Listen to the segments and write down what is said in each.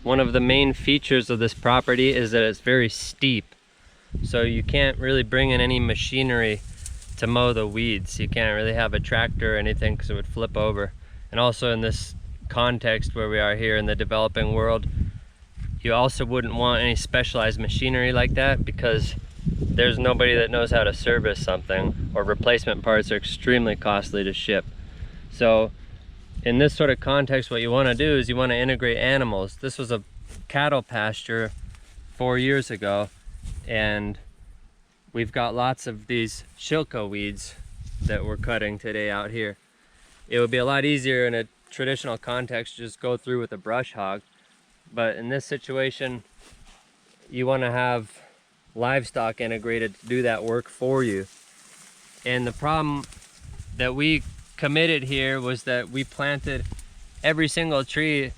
One of the main features of this property is that it's very steep. So you can't really bring in any machinery to mow the weeds. You can't really have a tractor or anything because it would flip over. And also in this context where we are here in the developing world, you also wouldn't want any specialized machinery like that because there's nobody that knows how to service something, or replacement parts are extremely costly to ship. So in this sort of context, what you want to do is you want to integrate animals. This was a cattle pasture 4 years ago, and we've got lots of these shilka weeds that we're cutting today out here. It would be a lot easier in a traditional context to just go through with a brush hog, but in this situation you want to have livestock integrated to do that work for you. And the problem that we committed here was that we planted every single tree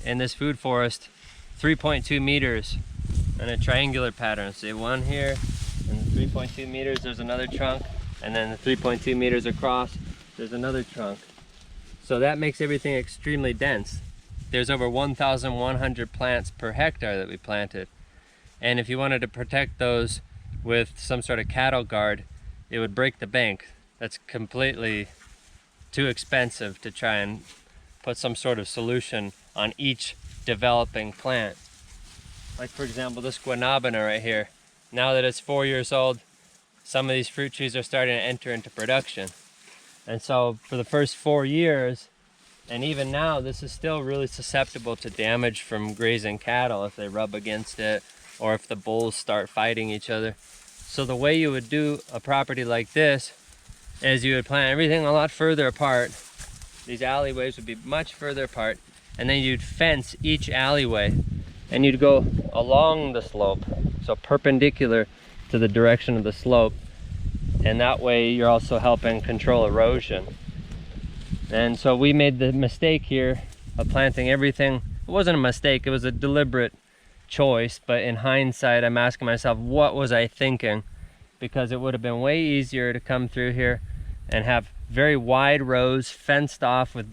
in this food forest 3.2 meters in a triangular pattern. So one here, and 3.2 meters there's another trunk, and then the 3.2 meters across there's another trunk. So that makes everything extremely dense. There's over 1,100 plants per hectare that we planted. And if you wanted to protect those with some sort of cattle guard, it would break the bank. That's completely too expensive to try and put some sort of solution on each developing plant. Like for example, this guanabana right here. Now that it's 4 years old, some of these fruit trees are starting to enter into production. And so for the first 4 years, and even now, this is still really susceptible to damage from grazing cattle if they rub against it, or if the bulls start fighting each other. So the way you would do a property like this is you would plant everything a lot further apart. These alleyways would be much further apart, and then you'd fence each alleyway, and you'd go along the slope, so perpendicular to the direction of the slope, and that way you're also helping control erosion. And so we made the mistake here of planting everything. It wasn't a mistake, it was a deliberate choice, but in hindsight I'm asking myself, what was I thinking? Because it would have been way easier to come through here and have very wide rows fenced off with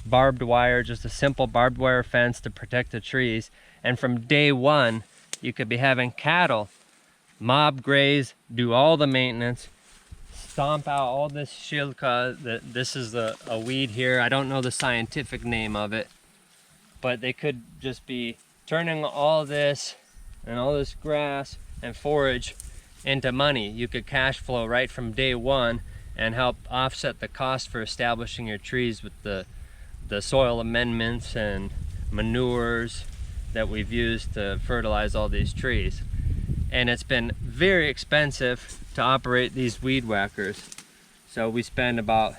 barbed wire, just a simple barbed wire fence to protect the trees. And from day one, you could be having cattle mob graze, do all the maintenance, stomp out all this shilka. This is a weed here. I don't know the scientific name of it, but they could just be turning all this and all this grass and forage into money. You could cash flow right from day one and help offset the cost for establishing your trees with the soil amendments and manures that we've used to fertilize all these trees. And it's been very expensive to operate these weed whackers. So we spend about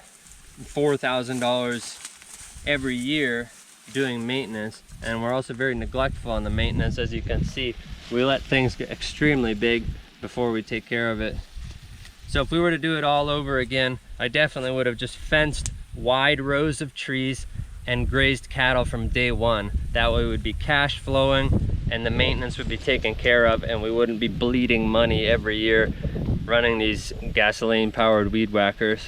$4,000 every year doing maintenance, and we're also very neglectful on the maintenance. As you can see, we let things get extremely big before we take care of it. So if we were to do it all over again, I definitely would have just fenced wide rows of trees and grazed cattle from day one. That way we would be cash flowing and the maintenance would be taken care of, and we wouldn't be bleeding money every year running these gasoline powered weed whackers.